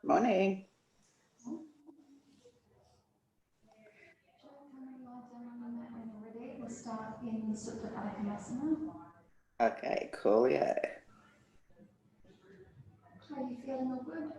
Morning. We'll start in Supta Ardha Massana. Okay, cool, yeah. How are you feeling? All good?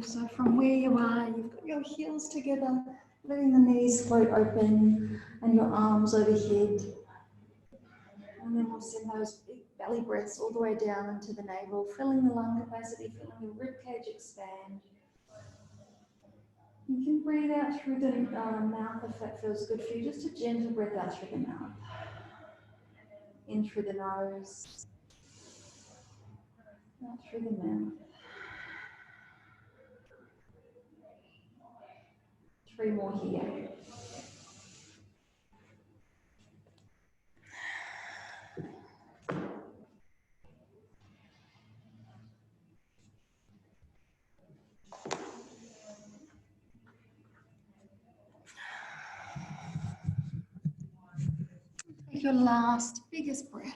So from where you are, you've got your heels together, letting the knees float open and your arms overhead. And then we'll send those big belly breaths all the way down into the navel, filling the lung capacity, feeling the rib cage expand. You can breathe out through the mouth if that feels good for you. Just a gentle breath out through the mouth. In through the nose. Out through the mouth. 3 more here. Take your last, biggest breath.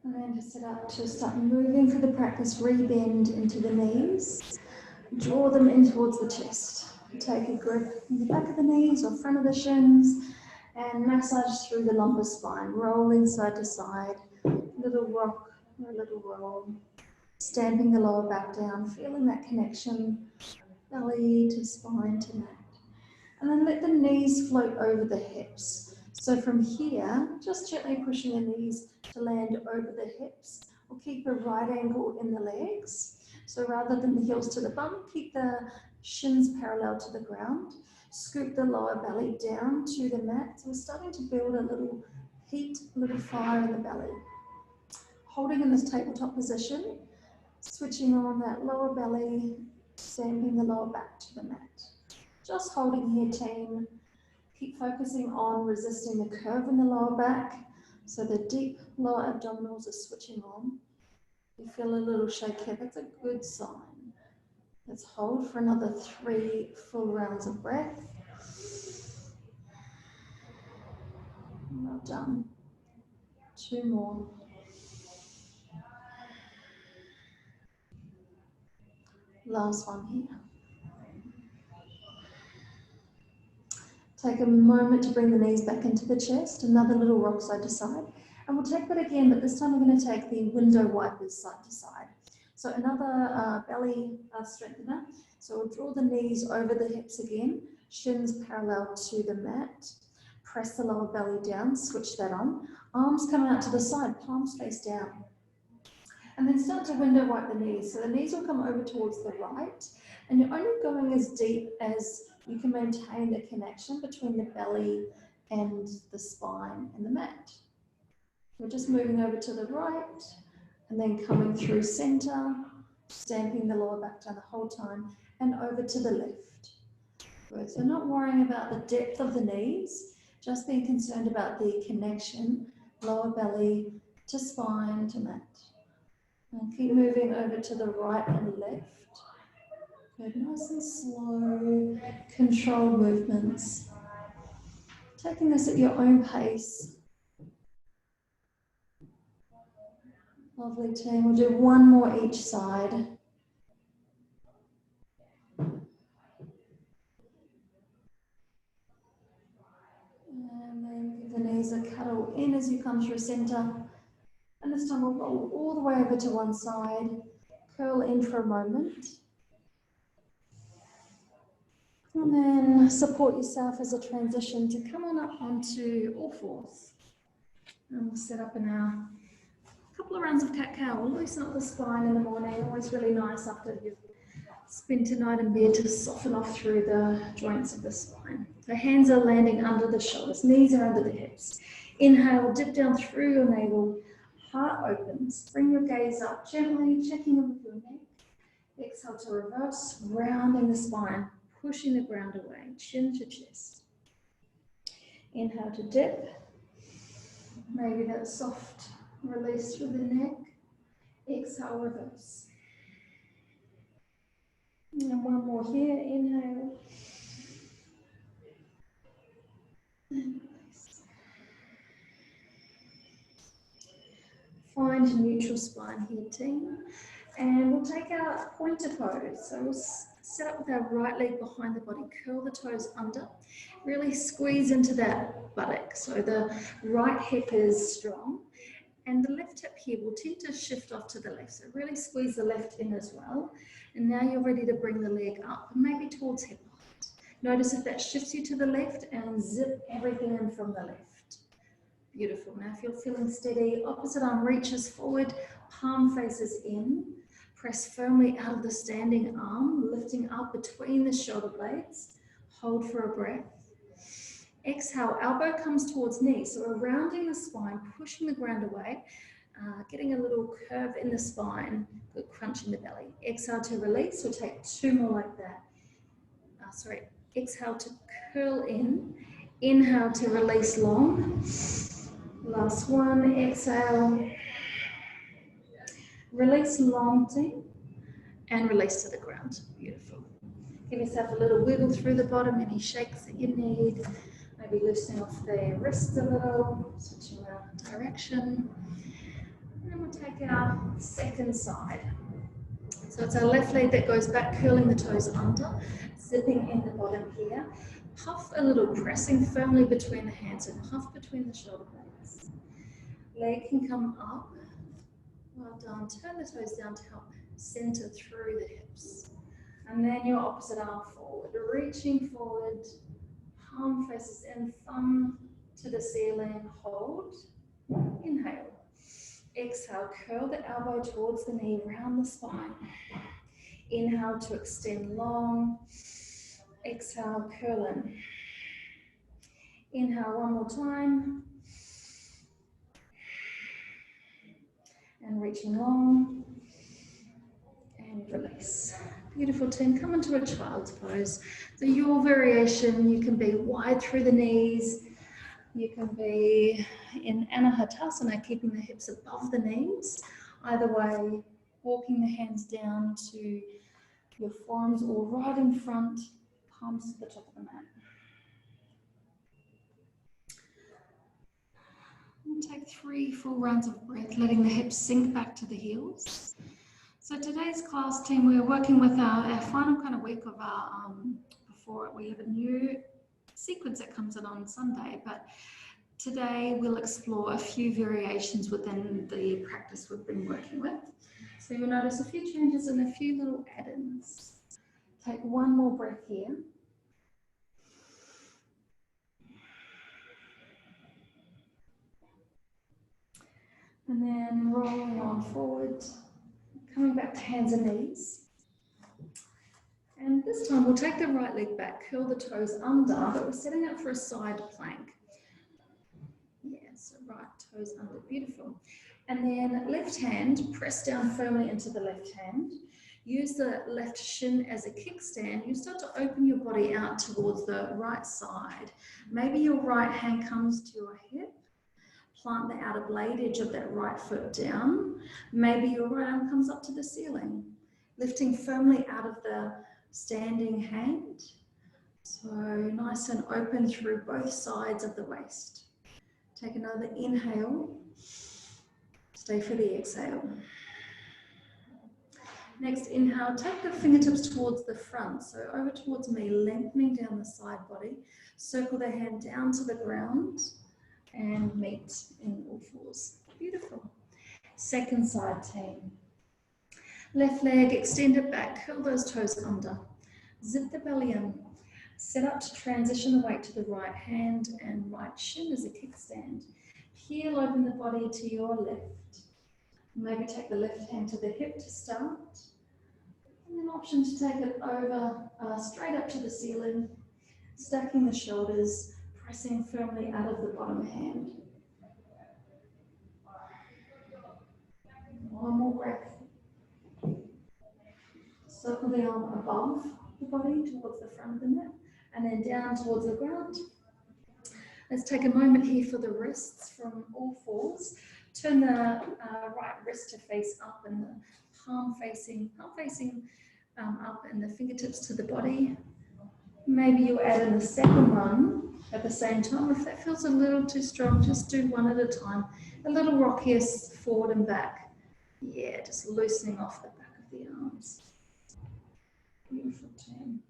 And then to sit up, to start moving through the practice, rebend into the knees. Draw them in towards the chest. Take a grip in the back of the knees or front of the shins and massage through the lumbar spine, rolling side to side, little rock or a little roll. Stamping the lower back down, feeling that connection, belly to spine to mat. And then let the knees float over the hips. So from here, just gently pushing the knees to land over the hips, or keep a right angle in the legs. So rather than the heels to the bum, keep the shins parallel to the ground. Scoop the lower belly down to the mat. So we're starting to build a little heat, a little fire in the belly. Holding in this tabletop position, switching on that lower belly, stamping the lower back to the mat. Just holding here, team. Keep focusing on resisting the curve in the lower back. So the deep lower abdominals are switching on. You feel a little shake here, that's a good sign. Let's hold for another 3 full rounds of breath. Well done. 2 more. Last one here. Take a moment to bring the knees back into the chest, another little rock side to side. And we'll take that again, but this time we're going to take the window wipers side to side. So another belly strengthener. So we'll draw the knees over the hips again, shins parallel to the mat. Press the lower belly down, switch that on. Arms come out to the side, palms face down. And then start to window wipe the knees. So the knees will come over towards the right, and you're only going as deep as you can maintain the connection between the belly and the spine and the mat. We're just moving over to the right and then coming through center, stamping the lower back down the whole time, and over to the left. Good. So not worrying about the depth of the knees, just being concerned about the connection, lower belly to spine to mat. And keep moving over to the right and left. Good, nice and slow, controlled movements. Taking this at your own pace. Lovely, team. We'll do 1 more each side. And then give the knees a cuddle in as you come through center. And this time we'll roll all the way over to one side. Curl in for a moment. And then support yourself as a transition to come on up onto all fours. And we'll set up in our couple of rounds of cat-cow. We'll loosen up the spine in the morning. Always really nice after you've spent a night in bed to soften off through the joints of the spine. The hands are landing under the shoulders, knees are under the hips. Inhale, dip down through your navel, heart opens. Bring your gaze up gently, checking in with your neck. Exhale to reverse, rounding the spine, pushing the ground away, chin to chest. Inhale to dip. Maybe that soft release through the neck. Exhale, reverse. And one more here, inhale. And release. Find neutral spine here, team. And we'll take our pointer pose. So we'll set up with our right leg behind the body, curl the toes under, really squeeze into that buttock. So the right hip is strong. And the left hip here will tend to shift off to the left. So really squeeze the left in as well. And now you're ready to bring the leg up, maybe towards hip height. Notice if that shifts you to the left and zip everything in from the left. Beautiful. Now if you're feeling steady, opposite arm reaches forward, palm faces in. Press firmly out of the standing arm, lifting up between the shoulder blades. Hold for a breath. Exhale, elbow comes towards knee. So we're rounding the spine, pushing the ground away, getting a little curve in the spine, good crunch in the belly. Exhale to release. We'll take two more like that. Exhale to curl in. Inhale to release long. Last one, exhale. Release long, team, and release to the ground. Beautiful. Give yourself a little wiggle through the bottom, any shakes that you need. Maybe loosening off the wrists a little, switching around direction. And then we'll take our second side. So it's our left leg that goes back, curling the toes under, zipping in the bottom here. Puff a little, pressing firmly between the hands and puff between the shoulder blades. Leg can come up. Well done. Turn the toes down to help center through the hips. And then your opposite arm forward, reaching forward, palm faces in, thumb to the ceiling, hold, inhale. Exhale, curl the elbow towards the knee, round the spine. Inhale to extend long. Exhale, curl in. Inhale one more time. And reaching long. And release. Beautiful, team. Come into a child's pose. So your variation, you can be wide through the knees. You can be in Anahatasana, keeping the hips above the knees. Either way, walking the hands down to your forearms or right in front, palms to the top of the mat. And take 3 full rounds of breath, letting the hips sink back to the heels. So today's class, team, we're working with our final kind of week of our, before we have a new sequence that comes in on Sunday, but today we'll explore a few variations within the practice we've been working with. So you'll notice a few changes and a few little add-ins. Take one more breath here. And then rolling on forward, coming back to hands and knees. And this time we'll take the right leg back, curl the toes under, but we're setting up for a side plank. Yeah, so right toes under, beautiful. And then left hand, press down firmly into the left hand. Use the left shin as a kickstand. You start to open your body out towards the right side. Maybe your right hand comes to your hip. Plant the outer blade edge of that right foot down. Maybe your right arm comes up to the ceiling. Lifting firmly out of the standing hand. So nice and open through both sides of the waist. Take another inhale. Stay for the exhale. Next inhale, take the fingertips towards the front. So over towards me, lengthening down the side body. Circle the hand down to the ground and meet in all fours. Beautiful. Second side, team. Left leg, extend it back, curl those toes under. Zip the belly in. Set up to transition the weight to the right hand and right shin as a kickstand. Heel open the body to your left. Maybe take the left hand to the hip to start. And then option to take it over, straight up to the ceiling, stacking the shoulders, pressing firmly out of the bottom hand. Circle the arm above the body towards the front of the mat and then down towards the ground. Let's take a moment here for the wrists from all fours. Turn the right wrist to face up and the palm facing up and the fingertips to the body. Maybe you'll add in the second one at the same time. If that feels a little too strong, just do one at a time. A little rockier forward and back. Yeah, just loosening off the back of the arms. Beautiful turn.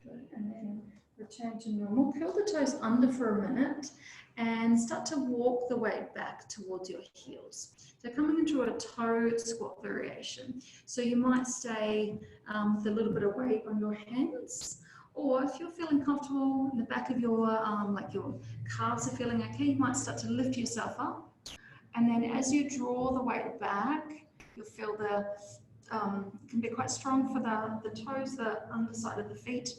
Good, and then return to normal. Curl the toes under for a minute and start to walk the weight back towards your heels. So coming into a toe squat variation. So you might stay with a little bit of weight on your hands, or if you're feeling comfortable in the back of your, like your calves are feeling okay, you might start to lift yourself up. And then as you draw the weight back, you'll feel the, it can be quite strong for the toes, the underside of the feet,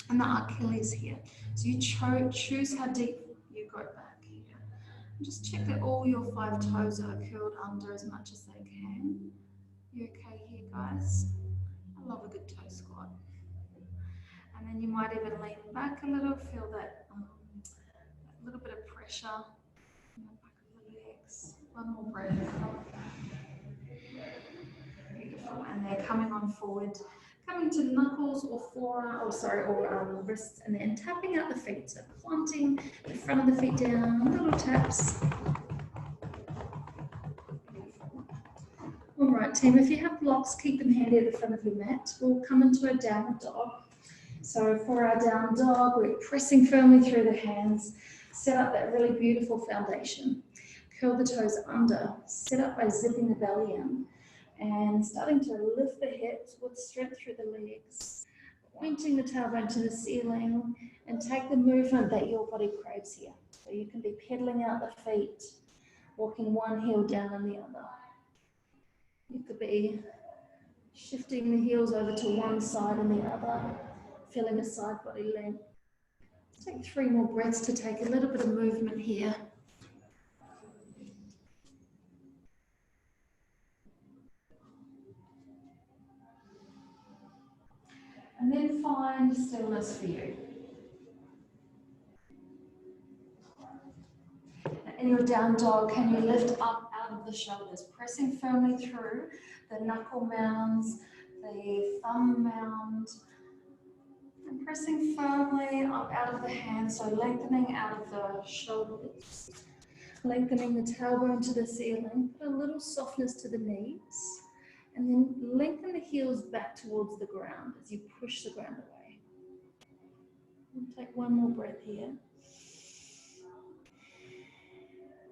and the Achilles here. So you choose how deep you go back here. And just check that all your 5 toes are curled under as much as they can. You okay here, guys? I love a good toe squat. And then you might even lean back a little, feel that little bit of pressure in the back of the legs. One more breath. Beautiful. And they're coming on forward. Coming to knuckles or wrists, and then tapping out the feet. So planting the front of the feet down, little taps. All right, team, if you have blocks, keep them handy at the front of your mat. We'll come into a down dog. So for our down dog, we're pressing firmly through the hands, set up that really beautiful foundation. Curl the toes under, set up by zipping the belly in. And starting to lift the hips with strength through the legs, pointing the tailbone to the ceiling, and take the movement that your body craves here. So you can be pedaling out the feet, walking one heel down and the other. You could be shifting the heels over to one side and the other, feeling a side body length. Take 3 more breaths to take a little bit of movement here. And then find stillness for you. In your down dog, can you lift up out of the shoulders, pressing firmly through the knuckle mounds, the thumb mound, and pressing firmly up out of the hands, so lengthening out of the shoulders, lengthening the tailbone to the ceiling, put a little softness to the knees. And then lengthen the heels back towards the ground as you push the ground away. And take one more breath here.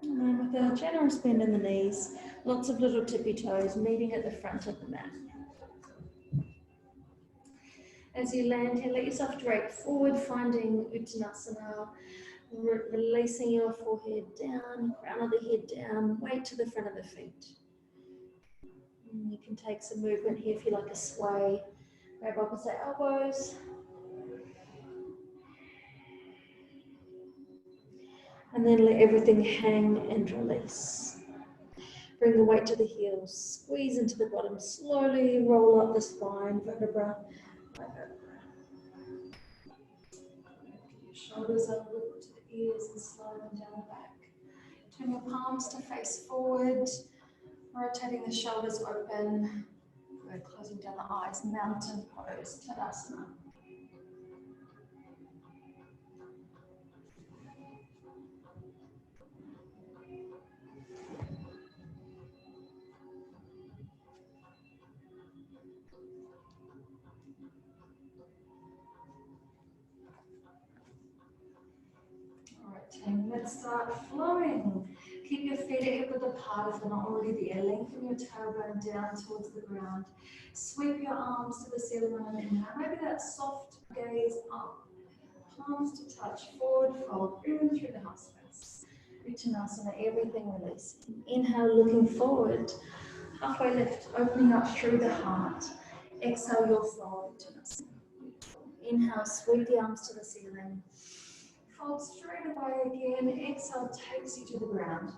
And then with a generous bend in the knees, lots of little tippy toes meeting at the front of the mat. As you land here, let yourself drape forward, finding Uttanasana, releasing your forehead down, crown of the head down, weight to the front of the feet. And you can take some movement here if you like a sway. Grab opposite elbows. And then let everything hang and release. Bring the weight to the heels. Squeeze into the bottom. Slowly roll up the spine, vertebra by vertebra. Your shoulders up, look to the ears and slide them down the back. Turn your palms to face forward. Rotating the shoulders open, we're closing down the eyes, mountain pose, Tadasana. All right, team, let's start flowing. Keep your feet hip width apart if they're not already there. Lengthen your tailbone down towards the ground. Sweep your arms to the ceiling on an inhale. Maybe that soft gaze up. Palms to touch, forward fold, in through the heart space. Uttanasana, everything releasing. Inhale, looking forward. Halfway lift, opening up through the heart. Exhale, your flow, Uttanasana. Inhale, sweep the arms to the ceiling. Fold straight away again. Exhale takes you to the ground.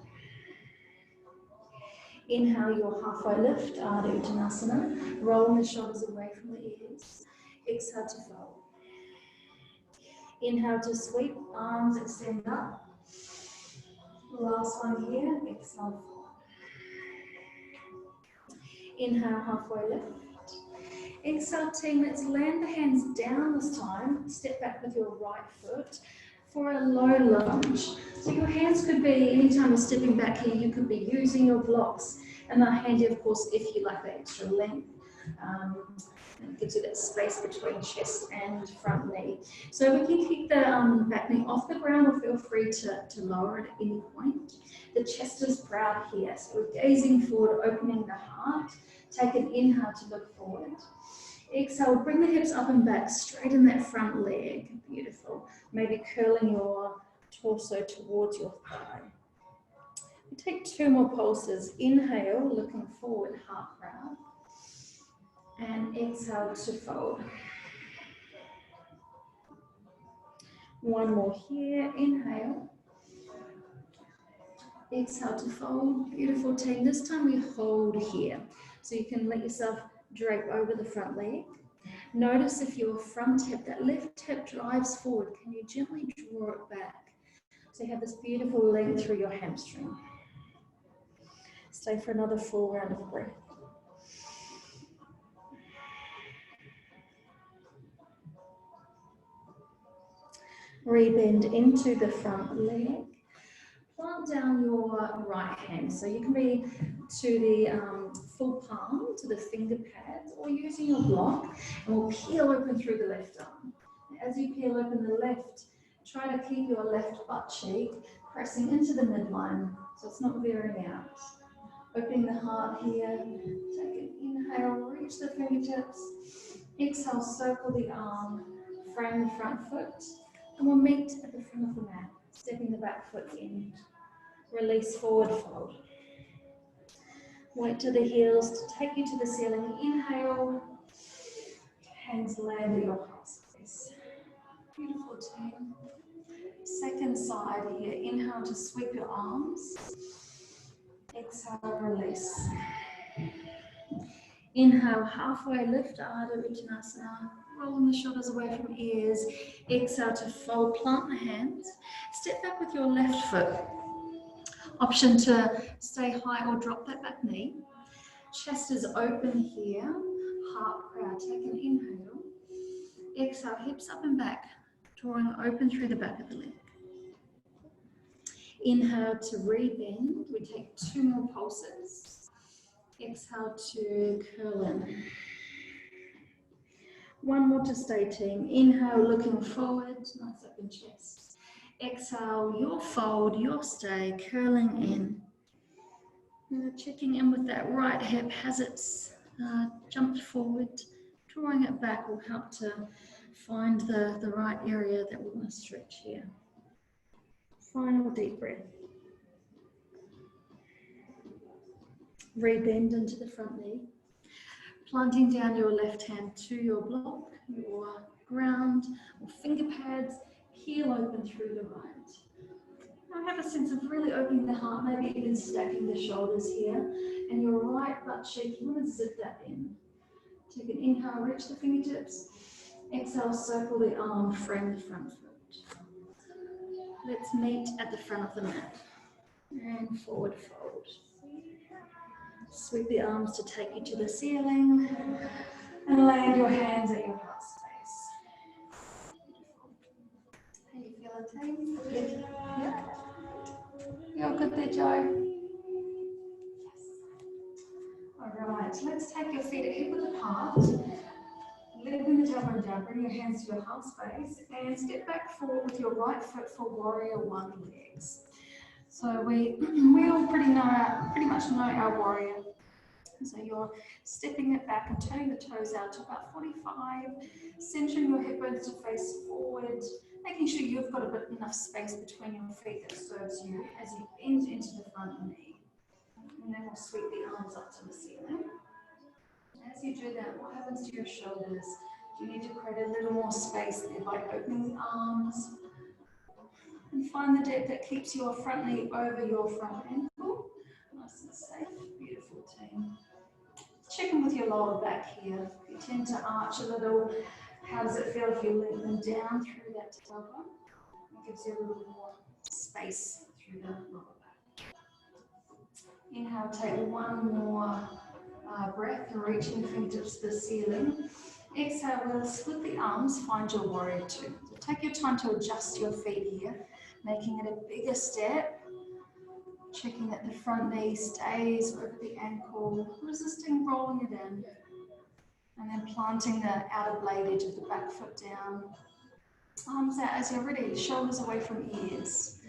Inhale your halfway lift, Ardha Uttanasana. Rolling the shoulders away from the ears. Exhale to fold. Inhale to sweep, arms extend up. Last one here, exhale, fold. Inhale, halfway lift. Exhale, team, let's land the hands down this time. Step back with your right foot for a low lunge. So your hands could be, anytime you're stepping back here, you could be using your blocks. And they're handy, of course, if you like that extra length. It gives you that space between chest and front knee. So we can keep the back knee off the ground, or feel free to lower it at any point. The chest is proud here, so we're gazing forward, opening the heart. Take an inhale to look forward. Exhale, bring the hips up and back, straighten that front leg. Beautiful. Maybe curling your torso towards your thigh. Take 2 more pulses. Inhale, looking forward, heart proud. And exhale to fold. One more here. Inhale. Exhale to fold. Beautiful, team. This time we hold here. So you can let yourself drape over the front leg. Notice if your front hip, that left hip drives forward, can you gently draw it back? So you have this beautiful length through your hamstring. Stay for another full round of breath. Rebend into the front leg. Plant down your right hand. So you can be to the full palm, to the finger pads, or using your block. And we'll peel open through the left arm. As you peel open the left, try to keep your left butt cheek pressing into the midline, so it's not veering out. Opening the heart here. Take an inhale, reach the fingertips. Exhale, circle the arm, frame the front foot. And we'll meet at the front of the mat, stepping the back foot in. Release, forward fold. Wait till the heels to take you to the ceiling. Inhale. Hands land at your heart space. Beautiful, team. Second side here. Inhale to sweep your arms. Exhale, release. Inhale, halfway lift, Ardha Uttanasana. Rolling the shoulders away from ears. Exhale to fold, plant the hands. Step back with your left foot. Option to stay high or drop that back knee. Chest is open here. Heart proud. Take an inhale. Exhale, hips up and back, drawing open through the back of the leg. Inhale to rebend. We take 2 more pulses. Exhale to curl in. One more to stay, team. Inhale, looking forward, nice open chest. Exhale, your fold, your stay, curling in. Checking in with that right hip. Has it jumped forward? Drawing it back will help to find the right area that we want to stretch here. Final deep breath. Rebend into the front knee. Planting down your left hand to your block, your ground, or finger pads. Peel open through the right. Now have a sense of really opening the heart, maybe even stacking the shoulders here. And your right butt cheek, you want to zip that in. Take an inhale, reach the fingertips. Exhale, circle the arm, frame the front foot. Let's meet at the front of the mat. And forward fold. Sweep the arms to take you to the ceiling. And land your hands at your heart space. How you feeling, team? Good? Yeah? You're good there, Joe? Yes. All right, let's take your feet hip width apart. Bring the tailbone down, bring your hands to your heart space, and step back forward with your right foot for warrior one legs. So we all pretty much know our warrior. So you're stepping it back and turning the toes out to about 45, centering your hip bones to face forward, making sure you've got enough space between your feet that serves you as you bend into the front knee. And then we'll sweep the arms up to the ceiling. As you do that, what happens to your shoulders? Do you need to create a little more space there by opening the arms? And find the depth that keeps your front knee over your front ankle. Nice and safe. Beautiful. Check in with your lower back here. If you tend to arch a little, how does it feel if you lengthen down through that tailbone? It gives you a little more space through the lower back. Inhale, take one more breath, reaching fingertips to the ceiling. Exhale, we'll split the arms, find your warrior two. So take your time to adjust your feet here, making it a bigger step. Checking that the front knee stays over the ankle, resisting rolling it in. And then planting the outer blade edge of the back foot down. Arms out as you're ready, shoulders away from ears.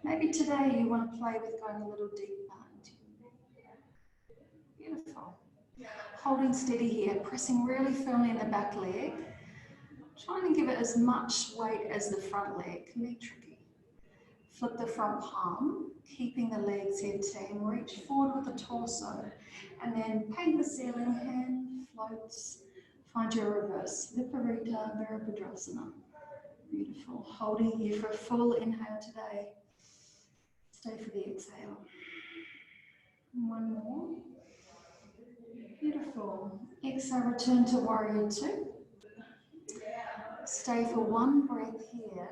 Maybe today you want to play with going a little deeper into your neck. Beautiful. Holding steady here, pressing really firmly in the back leg. Trying to give it as much weight as the front leg, can be tricky. Flip the front palm, keeping the legs here, team. Reach forward with the torso. And then paint the ceiling, hand floats. Find your reverse, Viparita Virabhadrasana. Beautiful. Holding here for a full inhale today. Stay for the exhale. One more. Beautiful. Exhale, return to warrior two. Stay for one breath here.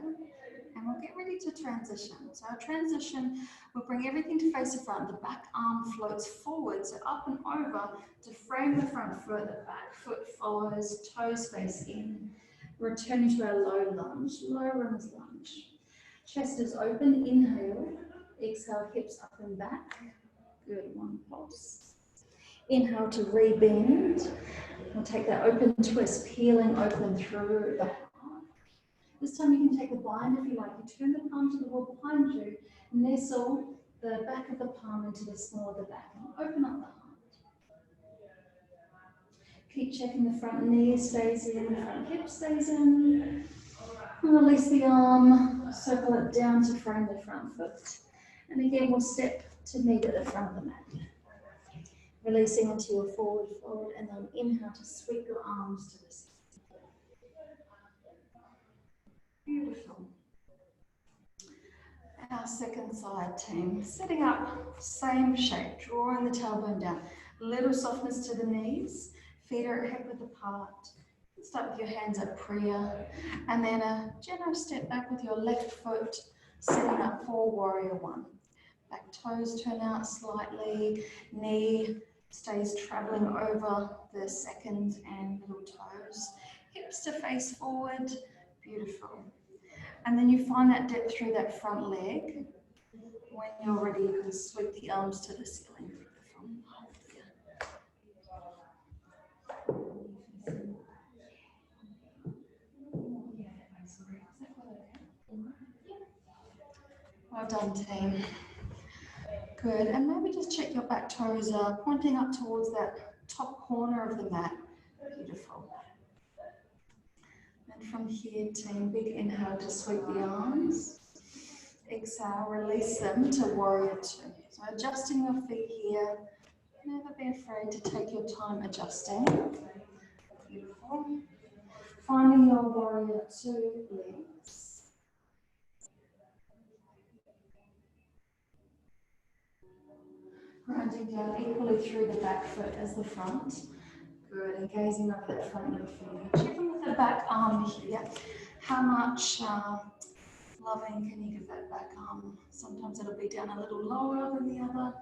And we'll get ready to transition. So our transition, we'll bring everything to face the front. The back arm floats forward, so up and over to frame the front foot. The back foot follows, toes face in. Returning to our low lunge, low runner's lunge. Chest is open, inhale. Exhale, hips up and back. Good, one pulse. Inhale to rebend. We'll take that open twist, peeling open through the heart. This time you can take the bind if you like. You turn the palm to the wall behind you, nestle the back of the palm into the small of the back and open up the heart. Keep checking the front knee stays in, the front hip stays in. And release the arm, circle it down to frame the front foot. And again, we'll step to meet at the front of the mat. Releasing into your forward fold, and then inhale to sweep your arms to the side. Beautiful. Our second side, team. Setting up, same shape, drawing the tailbone down. Little softness to the knees, feet are hip width apart. Start with your hands at prayer, and then a generous step back with your left foot, setting up for warrior one. Back toes turn out slightly, knee stays traveling over the second and middle toes. Hips to face forward, beautiful. And then you find that depth through that front leg. When you're ready, you can sweep the arms to the ceiling. Well done, team. Good, and maybe just check your back toes are pointing up towards that top corner of the mat. Beautiful. And from here, team, big inhale to sweep the arms. Exhale, release them to warrior two. So adjusting your feet here. Never be afraid to take your time adjusting. Beautiful. Finding your warrior two legs. Grounding down equally through the back foot as the front. Good, and gazing up that front leg for you. Checking with the back arm here. How much loving can you give that back arm? Sometimes it'll be down a little lower than the other.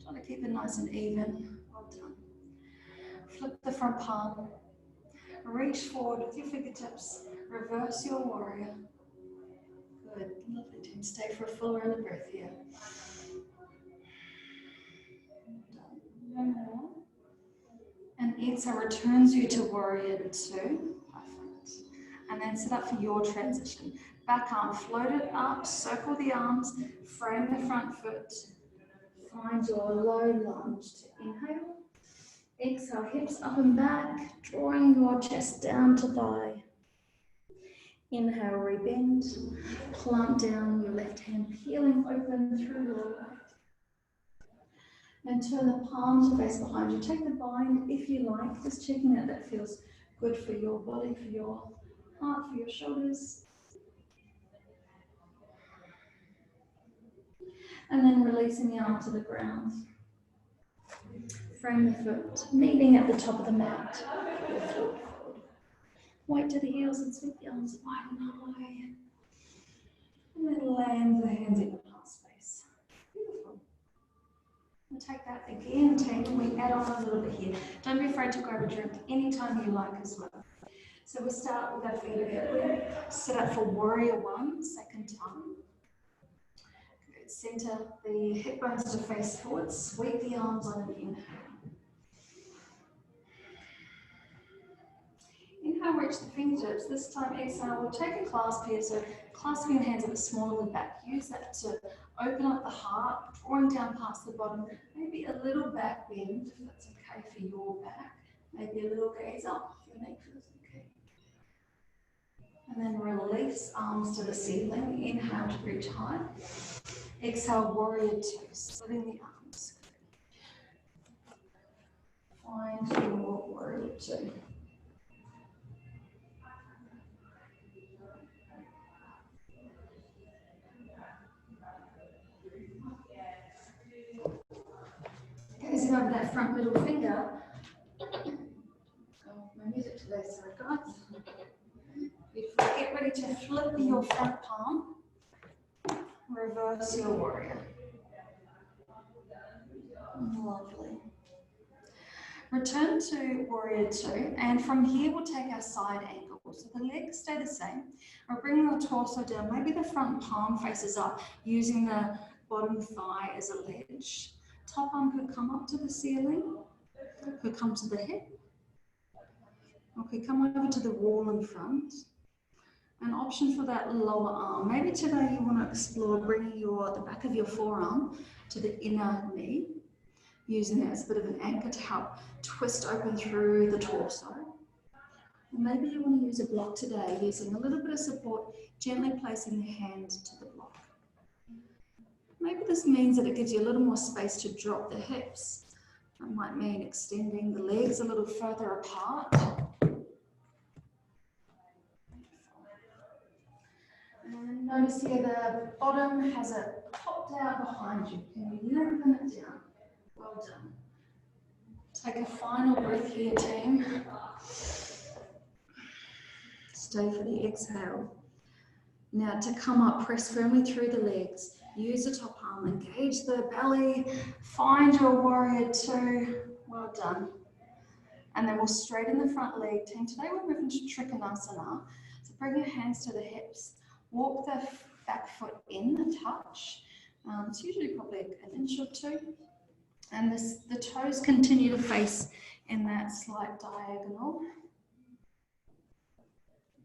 Trying to keep it nice and even. Well done. Flip the front palm. Reach forward with your fingertips. Reverse your warrior. Good, lovely team. Stay for a full round of breath here. One more. And exhale returns you to warrior two. Perfect. And then set up for your transition. Back arm floated up, circle the arms, frame the front foot. Find your low lunge to inhale. Exhale, hips up and back, drawing your chest down to thigh. Inhale, rebend. Plant down your left hand, peeling open through your right. And turn the palms to face behind you. Take the bind if you like, just checking that that feels good for your body, for your heart, for your shoulders. And then releasing the arm to the ground. Frame the foot, kneading at the top of the mat. Weight to the heels and sweep the arms wide and high. And then land the hands in your heart space. Beautiful. We'll take that again, team. We add on a little bit here. Don't be afraid to grab a drink anytime you like as well. So we'll start with our feet a bit. Set up for warrior one, second time. Good. Center the hip bones to face forward. Sweep the arms on an inhale. Inhale, reach the fingertips. This time, exhale, we'll take a clasp here. So clasping the hands a bit smaller than back. Use that to open up the heart, drawing down past the bottom. Maybe a little back bend, if that's okay for your back. Maybe a little gaze up if your neck feels okay. And then release arms to the ceiling. Inhale to reach high. Exhale, warrior two, splitting the arms. Find your warrior two. Gazing over that front middle finger. My music today, sorry guys. Beautiful. Get ready to flip your front palm. Reverse your warrior. Lovely. Return to warrior two, and from here we'll take our side angle. So the legs stay the same. We're bringing the torso down. Maybe the front palm faces up, using the bottom thigh as a ledge. Top arm could come up to the ceiling, could come to the hip, or could come over to the wall in front. An option for that lower arm. Maybe today you want to explore bringing the back of your forearm to the inner knee, using it as a bit of an anchor to help twist open through the torso. And maybe you want to use a block today, using a little bit of support, gently placing the hand to the block. Maybe this means that it gives you a little more space to drop the hips. That might mean extending the legs a little further apart. And notice here the bottom has a top down behind you. Can you lengthen it down? Well done. Take a final breath here, team. Stay for the exhale. Now to come up, press firmly through the legs. Use the top arm, engage the belly, find your warrior two. Well done. And then we'll straighten the front leg, team. Today we're moving to Trikonasana. So bring your hands to the hips. Walk the back foot in a touch. It's usually probably an inch or two. And the toes continue to face in that slight diagonal.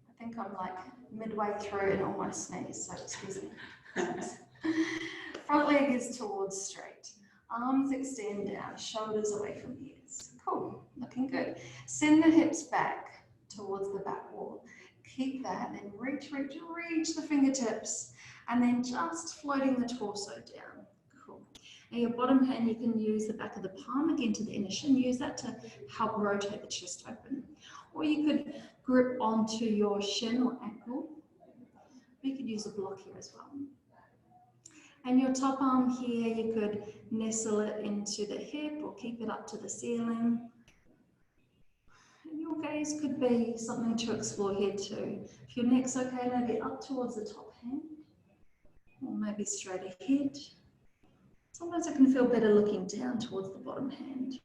I think I'm like midway through and almost sneeze, so excuse me. Front leg is towards straight. Arms extend down, shoulders away from ears. Cool, looking good. Send the hips back towards the back wall. Keep that, then reach the fingertips, and then just floating the torso down. Cool. Now your bottom hand, you can use the back of the palm again to the inner shin. Use that to help rotate the chest open. Or you could grip onto your shin or ankle. You could use a block here as well. And your top arm here, you could nestle it into the hip or keep it up to the ceiling. And your gaze could be something to explore here too. If your neck's okay, maybe up towards the top hand, or maybe straight ahead. Sometimes it can feel better looking down towards the bottom hand.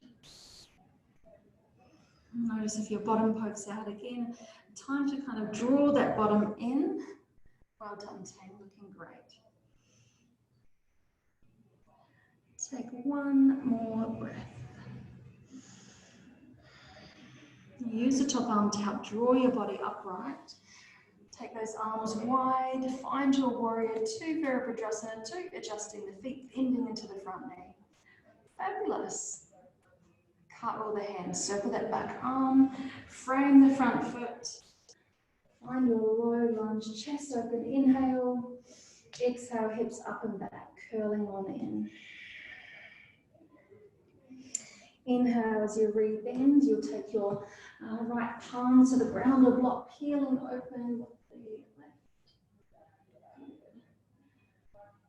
Notice if your bottom pokes out again. Time to kind of draw that bottom in. Well done, team, looking great. Take one more breath. Use the top arm to help draw your body upright. Take those arms wide. Find your warrior two, Virabhadrasana two, adjusting the feet, bending into the front knee. Fabulous. Cartwheel the hands, circle that back arm, frame the front foot. Find your low lunge, chest open, inhale. Exhale, hips up and back, curling on in. Inhale as you rebend, you'll take your right palm to the ground or block, peeling open with the left.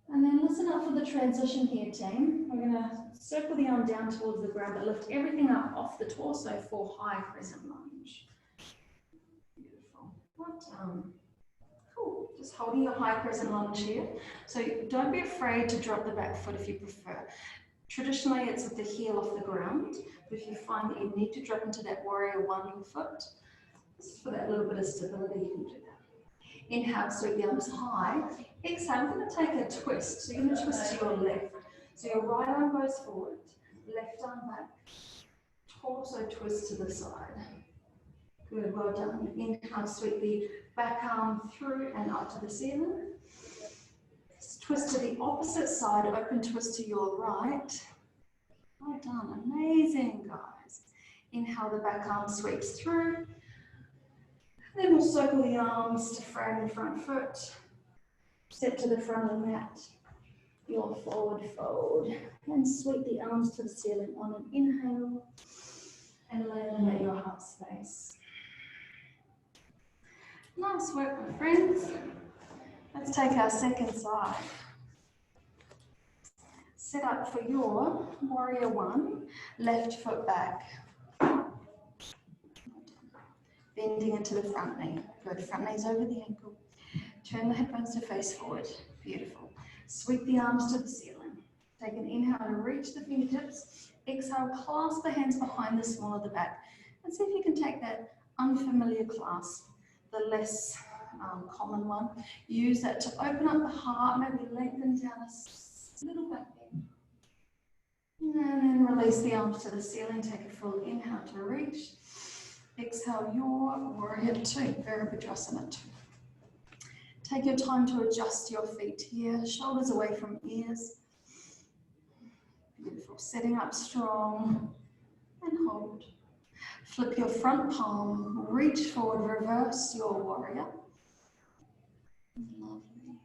And then listen up for the transition here, team. We're going to circle the arm down towards the ground, but lift everything up off the torso for high crescent lunge. Beautiful. Well done. Cool. Just holding your high crescent lunge here. So don't be afraid to drop the back foot if you prefer. Traditionally, it's with the heel off the ground, but if you find that you need to drop into that warrior one foot, just for that little bit of stability, you can do that. Inhale, sweep the arms high. Exhale, we're going to take a twist. So you're going to twist to your left. So your right arm goes forward, left arm back, torso twist to the side. Good, well done. Inhale, sweep the back arm through and up to the ceiling. Twist to the opposite side, open twist to your right. Well done, amazing guys. Inhale, the back arm sweeps through. Then we'll circle the arms to frame the front foot. Step to the front of the mat. Your forward fold. And sweep the arms to the ceiling on an inhale. And land them at your heart space. Nice work, my friends. Let's take our second side. Set up for your warrior one. Left foot back. Bending into the front knee. Good. Front knee's over the ankle. Turn the hip bones to face forward. Beautiful. Sweep the arms to the ceiling. Take an inhale to reach the fingertips. Exhale, clasp the hands behind the small of the back. And see if you can take that unfamiliar clasp, the less common one. Use that to open up the heart, maybe lengthen down a little back bend. And then release the arms to the ceiling. Take a full inhale to reach. Exhale your warrior two, Virabhadrasana 2. Take your time to adjust your feet here, shoulders away from ears. Beautiful, setting up strong and hold. Flip your front palm, reach forward, reverse your warrior. Lovely.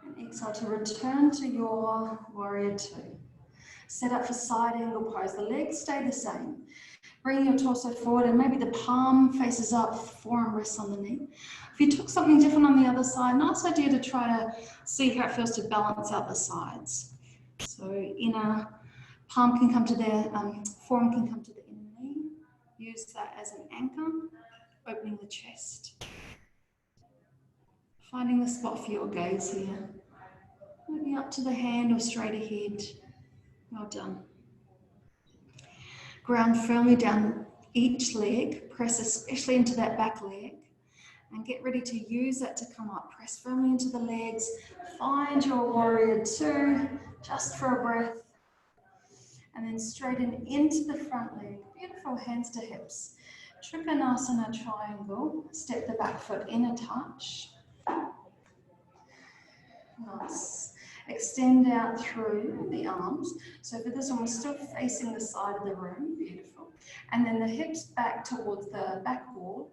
And exhale to return to your warrior two. Set up for side angle pose. The legs stay the same. Bring your torso forward and maybe the palm faces up, forearm rests on the knee. If you took something different on the other side, nice idea to try to see how it feels to balance out the sides. So inner palm can come to the, forearm can come to the inner knee. Use that as an anchor, opening the chest. Finding the spot for your gaze here. Maybe up to the hand or straight ahead. Well done. Ground firmly down each leg, press especially into that back leg, and get ready to use that to come up. Press firmly into the legs, find your warrior two, just for a breath, and then straighten into the front leg. Beautiful, hands to hips. Trikonasana triangle, step the back foot in a touch. Nice. Extend out through the arms. So for this one, we're still facing the side of the room. Beautiful. And then the hips back towards the back wall.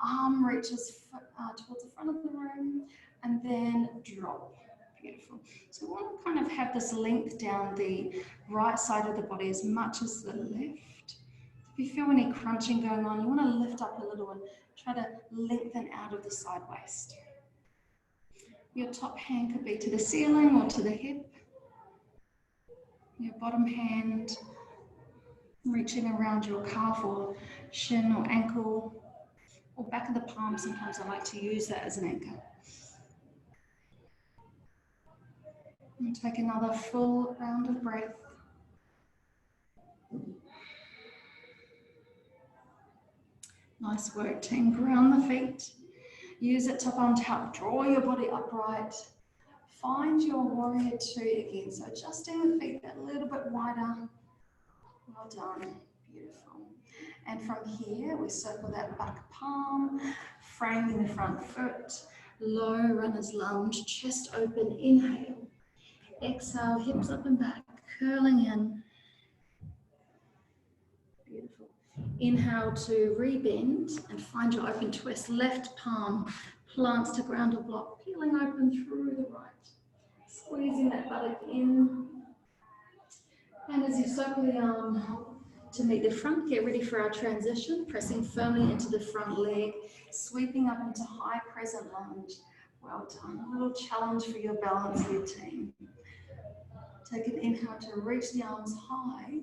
Arm reaches towards the front of the room and then drop. Beautiful. So we want to kind of have this length down the right side of the body as much as the left. If you feel any crunching going on, you want to lift up a little and try to lengthen out of the side waist. Your top hand could be to the ceiling or to the hip. Your bottom hand reaching around your calf or shin or ankle or back of the palm. Sometimes I like to use that as an anchor. And take another full round of breath. Nice work, team. Ground the feet. Use it to up on top, draw your body upright. Find your warrior two again. So adjusting the feet a little bit wider. Well done, beautiful. And from here, we circle that back palm, framing the front foot, low runner's lunge, chest open, inhale. Exhale, hips up and back, curling in. Beautiful. Inhale to rebend and find your open twist. Left palm plants to ground or block, peeling open through the right. Squeezing that buttock in. And as you circle the arm to meet the front, get ready for our transition, pressing firmly into the front leg, sweeping up into high crescent lunge. Well done. A little challenge for your balance here, team. Take an inhale to reach the arms high,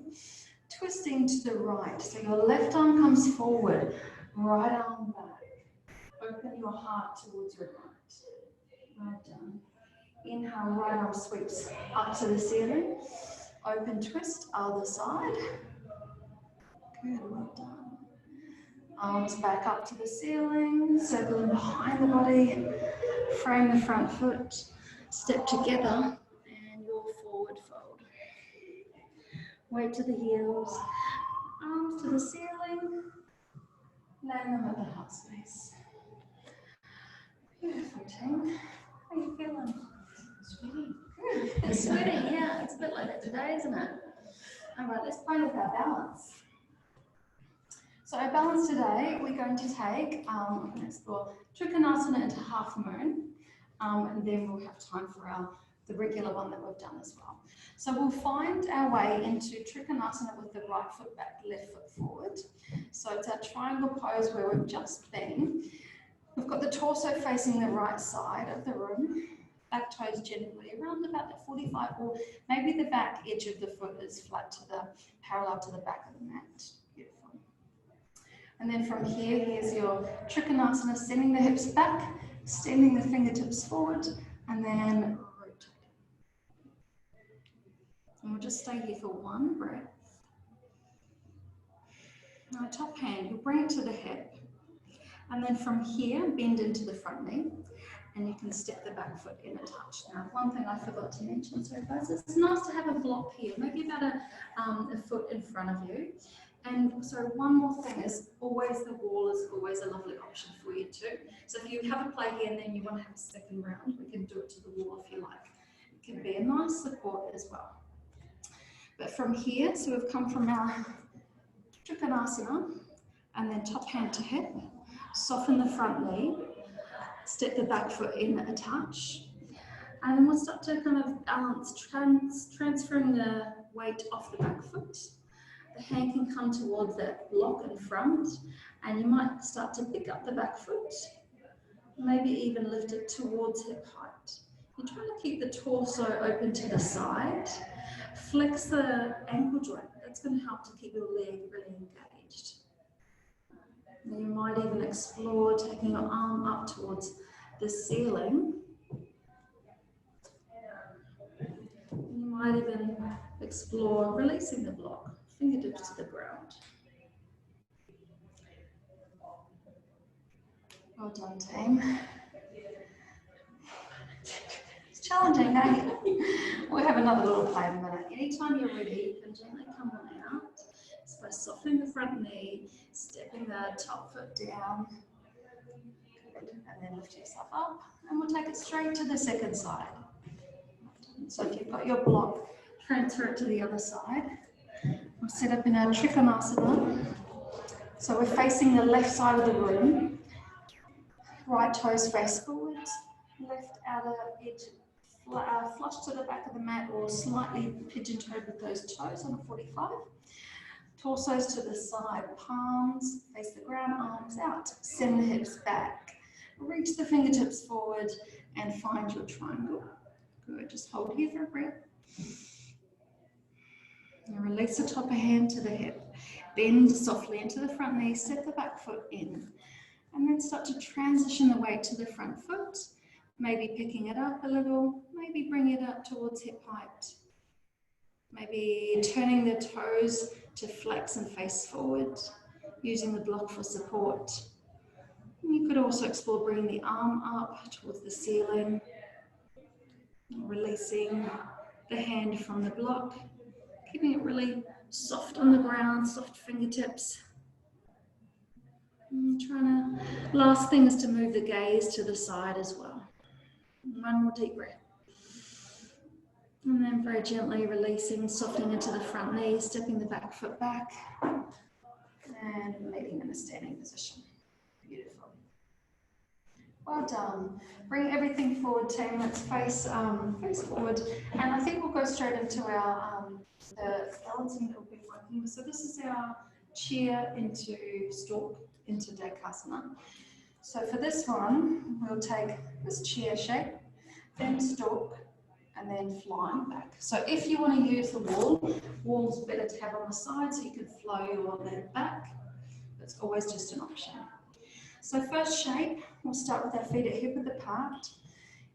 twisting to the right. So your left arm comes forward, right arm back. Open your heart towards your right. Well done. Inhale, right arm sweeps up to the ceiling. Open twist, other side. Good, well done. Arms back up to the ceiling, circling behind the body. Frame the front foot, step together, and your forward fold. Weight to the heels, arms to the ceiling, land them at the heart space. Beautiful, team. How are you feeling? Sweaty. It's sweaty, yeah. It's a bit like that today, isn't it? All right, let's play with our balance. So our balance today, we're going to take, we're going to explore Trikonasana into half moon, and then we'll have time for the regular one that we've done as well. So we'll find our way into Trikonasana with the right foot back, left foot forward. So it's our triangle pose where we've just been. We've got the torso facing the right side of the room, back toes gently around about the 45, or maybe the back edge of the foot is flat to the, parallel to the back of the mat. Beautiful. And then from here, here's your Trikonasana, sending the hips back, extending the fingertips forward, and then rotate. And we'll just stay here for one breath. Now, top hand, you'll bring it to the hip. And then from here, bend into the front knee, and you can step the back foot in a touch. Now, one thing I forgot to mention, so guys, it's nice to have a block here, maybe about a foot in front of you. And so one more thing is always the wall is always a lovely option for you too. So if you have a play here and then you want to have a second round, we can do it to the wall if you like. It can be a nice support as well. But from here, so we've come from our Trikonasana, and then top hand to hip, soften the front knee, step the back foot in a touch, and then we'll start to kind of balance, transferring the weight off the back foot. The hand can come towards that block in front, and you might start to pick up the back foot, maybe even lift it towards hip height. You're trying to keep the torso open to the side, flex the ankle joint. That's going to help to keep your leg really engaged. And you might even explore taking your arm up towards the ceiling. You might even explore releasing the block, fingertips to the ground. Well done, team. It's challenging, eh? We'll have another little play in a minute. Anytime you're ready, you can gently come on out. Just by softening the front knee, stepping the top foot down, and then lift yourself up. And we'll take it straight to the second side. So if you've got your block, transfer it to the other side. We'll set up in our Trikonasana. So we're facing the left side of the room. Right toes face forwards, left outer edge flush to the back of the mat or slightly pigeon-toed with those toes on a 45. Torsos to the side, palms face the ground, arms out. Send the hips back. Reach the fingertips forward and find your triangle. Good, just hold here for a breath. And release the top of hand to the hip. Bend softly into the front knee, step the back foot in. And then start to transition the weight to the front foot. Maybe picking it up a little, maybe bring it up towards hip height. Maybe turning the toes to flex and face forward, using the block for support. And you could also explore bringing the arm up towards the ceiling, releasing the hand from the block, keeping it really soft on the ground, soft fingertips. And last thing is to move the gaze to the side as well. One more deep breath. And then very gently releasing, softening into the front knee, stepping the back foot back, and meeting in a standing position. Beautiful. Well done. Bring everything forward, team. Let's face forward. And I think we'll go straight into our the balancing that we'll be working with. So this is our chair into stalk, into Dekasana. So for this one, we'll take this chair shape, then stalk, and then flying back. So if you want to use the wall's better to have on the side so you can flow your leg back. That's always just an option. So first shape, we'll start with our feet at hip width apart.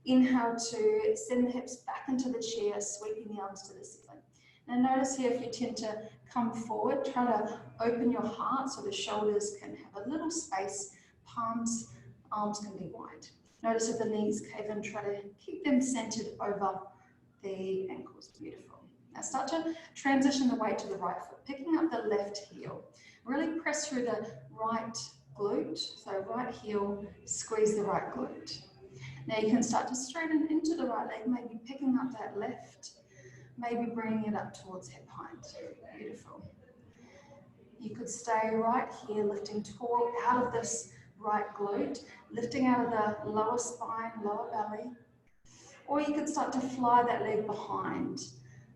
Inhale to send the hips back into the chair, sweeping the arms to the ceiling. Now notice here if you tend to come forward, try to open your heart so the shoulders can have a little space, palms, arms can be wide. Notice if the knees cave in, try to keep them centered over the ankles. Beautiful. Now start to transition the weight to the right foot, picking up the left heel. Really press through the right glute, so right heel, squeeze the right glute. Now you can start to straighten into the right leg, maybe picking up that left, maybe bringing it up towards hip height. Beautiful. You could stay right here, lifting tall out of this right glute, lifting out of the lower spine, lower belly, or you could start to fly that leg behind.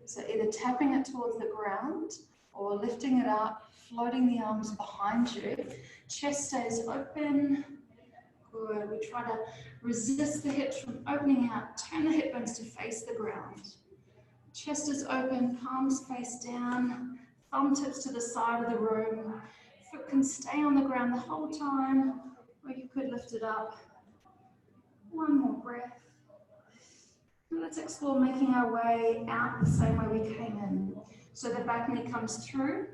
So either tapping it towards the ground or lifting it up, floating the arms behind you. Chest stays open. Good. We try to resist the hips from opening out. Turn the hip bones to face the ground. Chest is open, palms face down, thumb tips to the side of the room. Foot can stay on the ground the whole time, or you could lift it up. One more breath. And let's explore making our way out the same way we came in. So the back knee comes through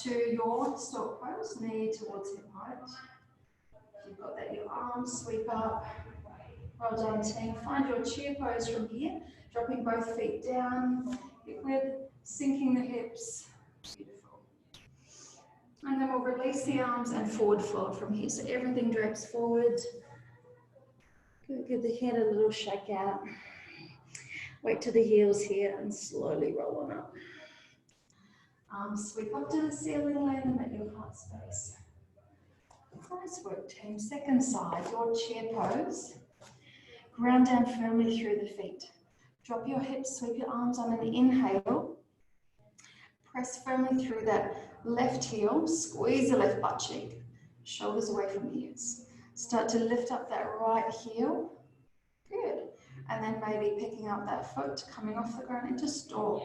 to your stalk pose, knee towards hip height. If you've got that, your arms sweep up. Well done, team. Find your chair pose from here, dropping both feet down, hip width, sinking the hips. Beautiful. And then we'll release the arms and forward fold from here. So everything drapes forward. Good. Give the head a little shake out. Wait to the heels here and slowly roll on up. Arms sweep up to the ceiling, land them at your heart space. Nice work, team. Second side, your chair pose. Ground down firmly through the feet. Drop your hips, sweep your arms on an inhale. Press firmly through that left heel, squeeze the left butt cheek. Shoulders away from the ears. Start to lift up that right heel. Good. And then maybe picking up that foot, coming off the ground into stalk.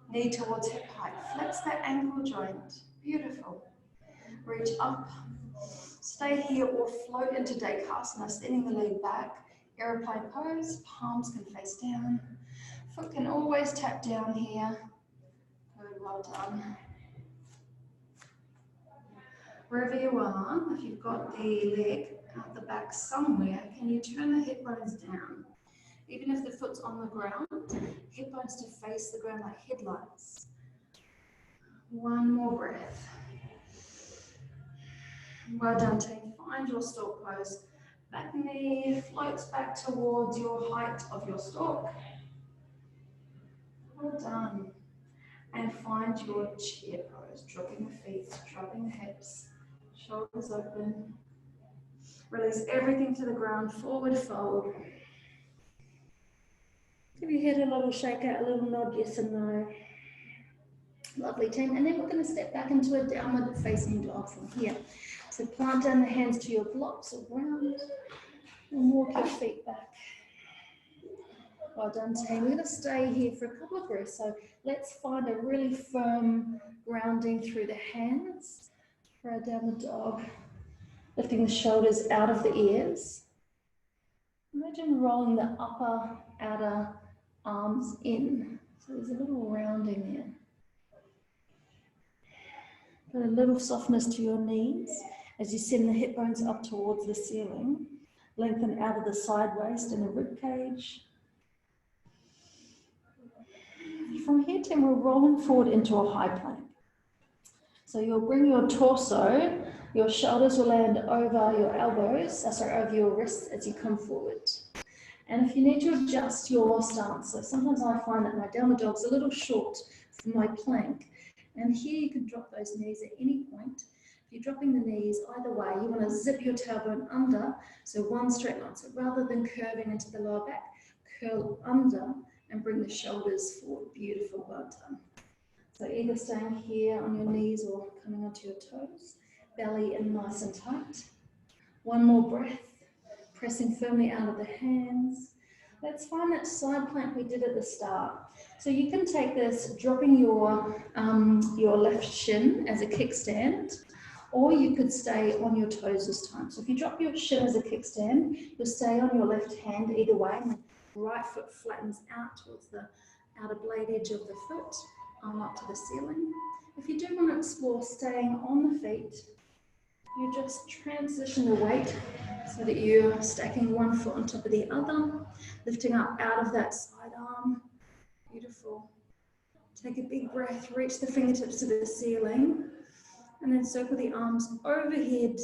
Knee towards hip height. Flex that ankle joint. Beautiful. Reach up. Stay here or float into Dekasana, sending the leg back. Airplane pose. Palms can face down. Foot can always tap down here. Good, well done. Wherever you are, if you've got the leg out the back somewhere, can you turn the hip bones down? Even if the foot's on the ground, hip bones to face the ground like headlights. One more breath. Well done, team. Find your stalk pose. Back knee floats back towards your height of your stalk. Well done. And find your chair pose. Dropping the feet, dropping the hips, shoulders open. Release everything to the ground, forward fold. Give your head a little shake out, a little nod, yes and no. Lovely, team. And then we're going to step back into a downward facing dog from here. So plant down the hands to your blocks or ground and walk your feet back. Well done, team. We're going to stay here for a couple of breaths. So let's find a really firm grounding through the hands for our downward dog. Lifting the shoulders out of the ears. Imagine rolling the upper, outer arms in. So there's a little rounding there. Put a little softness to your knees as you send the hip bones up towards the ceiling. Lengthen out of the side waist and the rib cage. From here, Tim, we're rolling forward into a high plank. So you'll bring your torso, your shoulders will land over your elbows, over your wrists as you come forward. And if you need to adjust your stance, so sometimes I find that my downward dog's a little short for my plank. And here you can drop those knees at any point. If you're dropping the knees either way, you want to zip your tailbone under, so one straight line. So rather than curving into the lower back, curl under and bring the shoulders forward. Beautiful, well done. So either staying here on your knees or coming onto your toes, belly in nice and tight. One more breath, pressing firmly out of the hands. Let's find that side plank we did at the start. So you can take this, dropping your left shin as a kickstand, or you could stay on your toes this time. So if you drop your shin as a kickstand, you'll stay on your left hand either way, and the right foot flattens out towards the outer blade edge of the foot, arm up to the ceiling. If you do want to explore staying on the feet, you just transition the weight so that you're stacking one foot on top of the other, lifting up out of that side arm. Beautiful. Take a big breath, reach the fingertips to the ceiling, and then circle the arms overhead,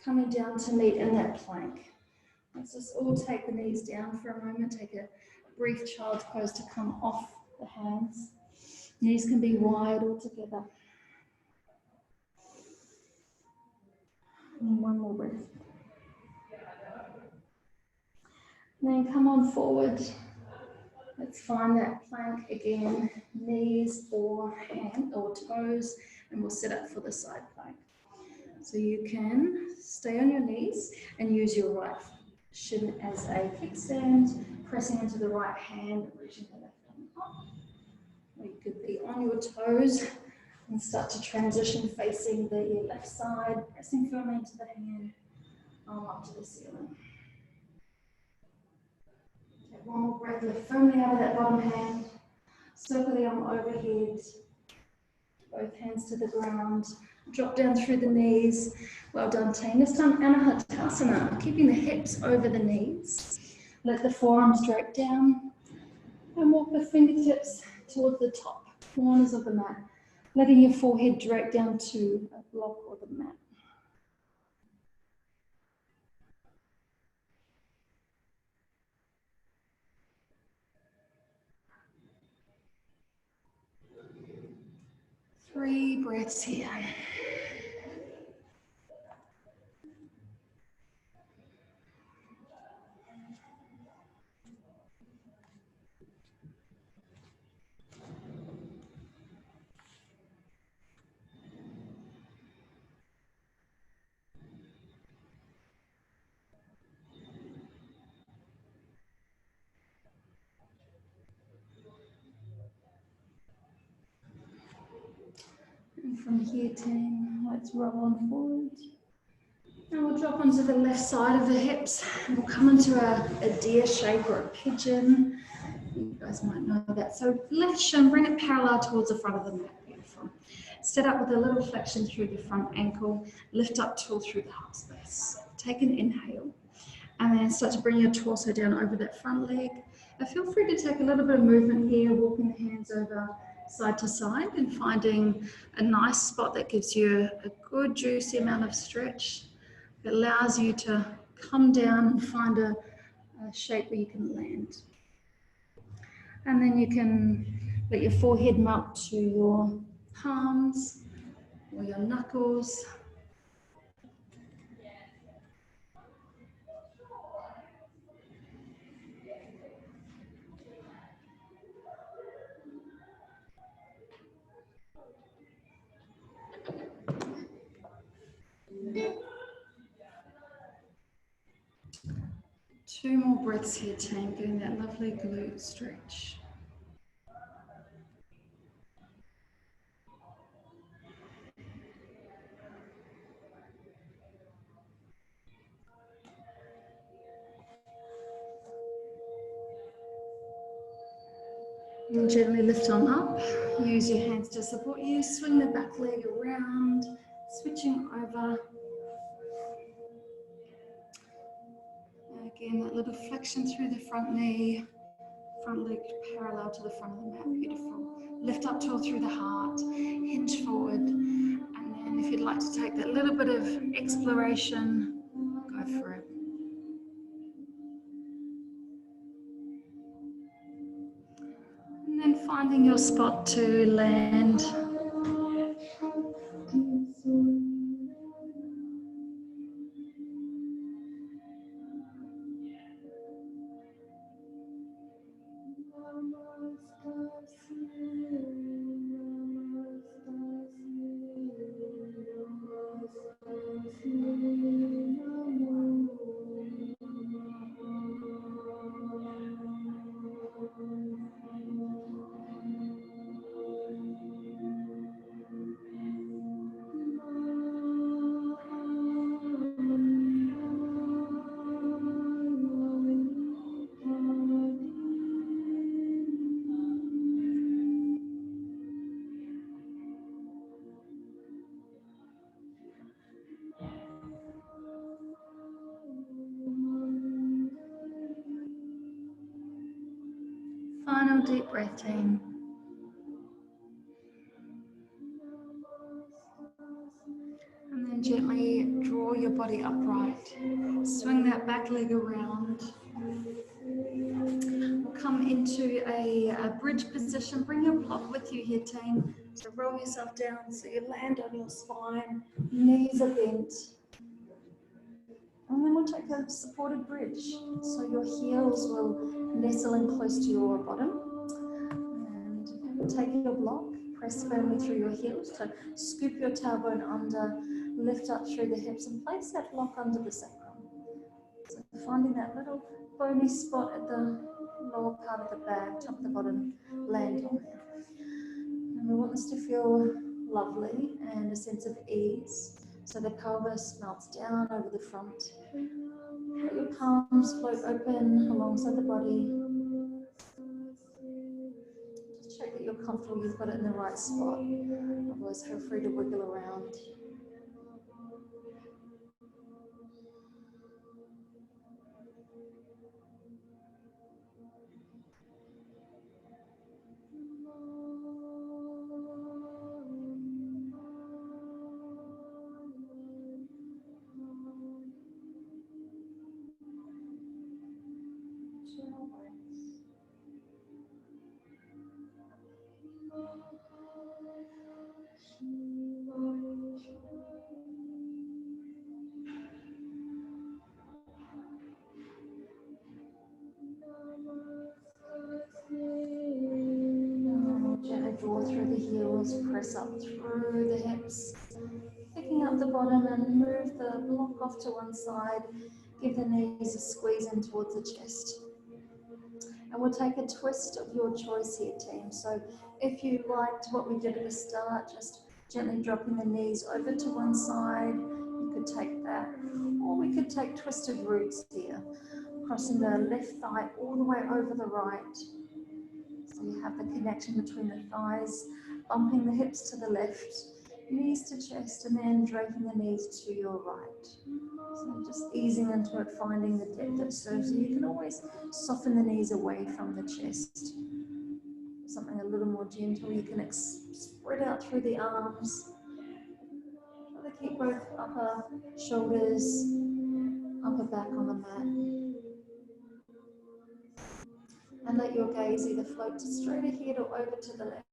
coming down to meet in that plank. Let's just all take the knees down for a moment, take a brief child's pose to come off the hands. Knees can be wide all together. And one more breath. Then come on forward. Let's find that plank again, knees or hand or toes, and we'll set up for the side plank. So you can stay on your knees and use your right shin as a kickstand, pressing into the right hand, reaching the left arm up. Or you could be on your toes and start to transition facing the left side, pressing firmly into the hand, arm up to the ceiling. Take one more breath, lift firmly out of that bottom hand, circle the arm overhead, both hands to the ground, drop down through the knees. Well done, team. This time, Anahatasana, keeping the hips over the knees. Let the forearms drape down and walk the fingertips towards the top corners of the mat, letting your forehead drape down to a block or the mat. Three breaths here. And from here, team, let's roll on forward. And we'll drop onto the left side of the hips. And we'll come into a deer shape or a pigeon. You guys might know that. So left shin, bring it parallel towards the front of the mat. Beautiful. Set up with a little flexion through the front ankle. Lift up tall through the heart space. Take an inhale. And then start to bring your torso down over that front leg. And feel free to take a little bit of movement here, walking the hands over side to side and finding a nice spot that gives you a good juicy amount of stretch. It allows you to come down and find a shape where you can land. And then you can let your forehead melt to your palms or your knuckles. Two more breaths here, team, getting that lovely glute stretch. And gently lift on up. Use your hands to support you. Swing the back leg around, switching over. Again, that little flexion through the front knee. Front leg parallel to the front of the mat. Beautiful. Lift up tall through the heart. Hinge forward. And then if you'd like to take that little bit of exploration, go for it. And then finding your spot to land. more deep breath, team. And then gently draw your body upright. Swing that back leg around. We'll come into a bridge position. Bring your block with you here, team. So roll yourself down so you land on your spine. Knees are bent. And then we'll take a supported bridge. So your heels will nestle in close to your bottom. And we'll take your block, press firmly through your heels to scoop your tailbone under, lift up through the hips and place that block under the sacrum. So finding that little bony spot at the lower part of the back, top of the bottom, land on there. And we want this to feel lovely and a sense of ease. So the pelvis melts down over the front. Let your palms float open alongside the body. Just check that you're comfortable, you've got it in the right spot. Otherwise, feel free to wiggle around. Gently draw through the heels, press up through the hips, picking up the bottom and move the block off to one side. Give the knees a squeeze in towards the chest. And we'll take a twist of your choice here, team. So if you liked what we did at the start, just gently dropping the knees over to one side, you could take that. Or we could take twisted roots here, crossing the left thigh all the way over the right. So you have the connection between the thighs, bumping the hips to the left, knees to chest, and then draping the knees to your right. So just easing into it, finding the depth that serves you. You can always soften the knees away from the chest. Something a little more gentle. You can spread out through the arms. Try to keep both upper shoulders, upper back on the mat. And let your gaze either float straight ahead or over to the left.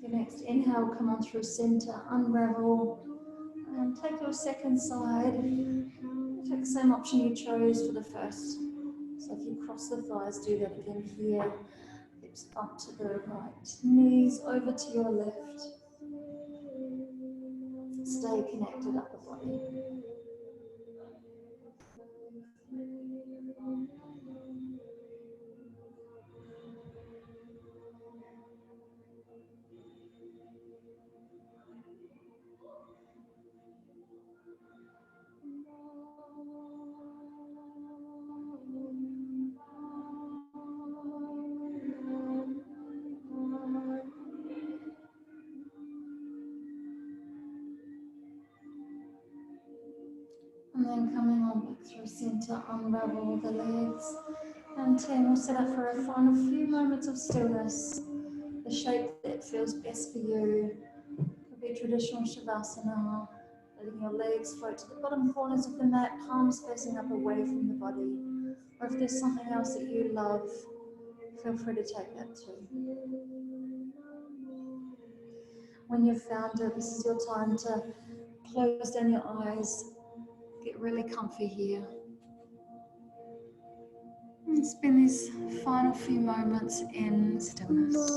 Your next inhale, come on through center, unravel, and take your second side. Take the same option you chose for the first. So if you cross the thighs, do that again here. Hips up to the right, knees over to your left. Stay connected upper body. And then coming on back through center, unravel the legs. And 10, we'll set up for a final few moments of stillness. The shape that feels best for you. Could be traditional Shavasana, letting your legs float to the bottom corners of the mat, palms facing up away from the body. Or if there's something else that you love, feel free to take that too. When you've found it, this is your time to close down your eyes, get really comfy here. And spend these final few moments in stillness.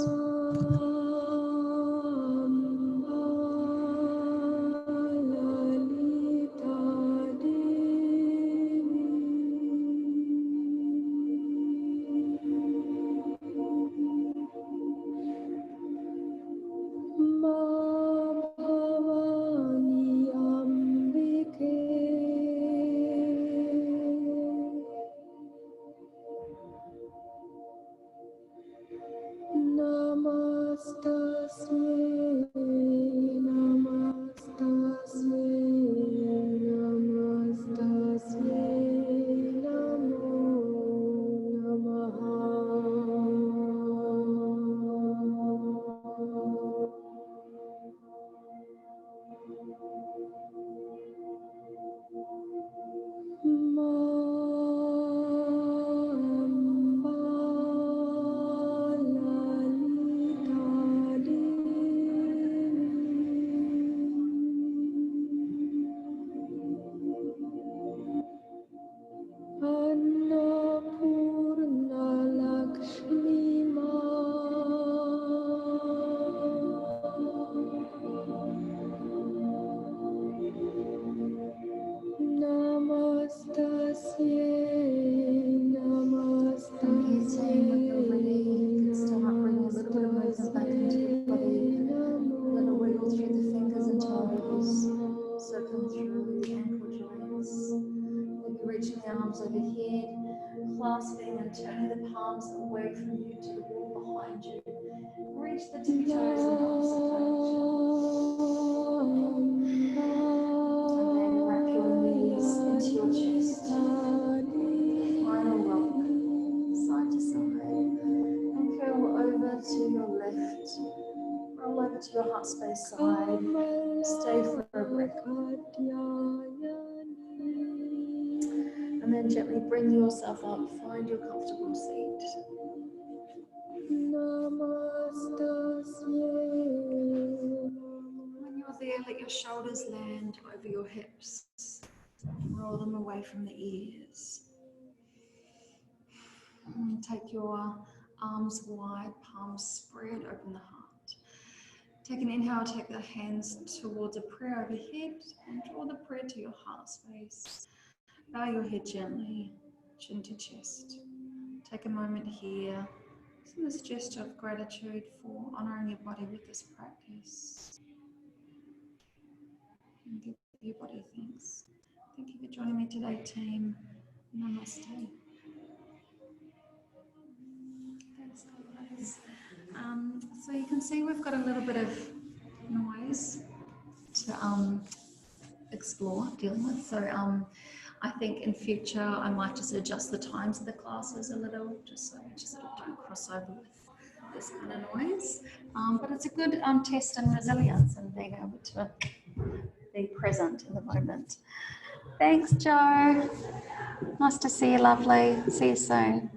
reaching the arms overhead, clasping and turning the palms away from you to the wall behind you. Reach the tippy toes and palms to touch. And then wrap your knees into your chest. Final rock, side to side. And curl over to your left. Roll over to your heart space side. Stay for a breath. And then gently bring yourself up. Find your comfortable seat. When you're there, let your shoulders land over your hips. Roll them away from the ears. And take your arms wide, palms spread, open the heart. Take an inhale, take the hands towards a prayer overhead and draw the prayer to your heart space. Bow your head gently, chin to chest. Take a moment here, in this gesture of gratitude for honouring your body with this practice. And give your body thanks. Thank you for joining me today, team. Namaste. Thanks, guys. So you can see we've got a little bit of noise to explore, dealing with. So I think in future I might just adjust the times of the classes a little, just so we just sort of don't cross over with this kind of noise. But it's a good test in resilience and being able to be present in the moment. Thanks, Joe. Nice to see you, lovely. See you soon.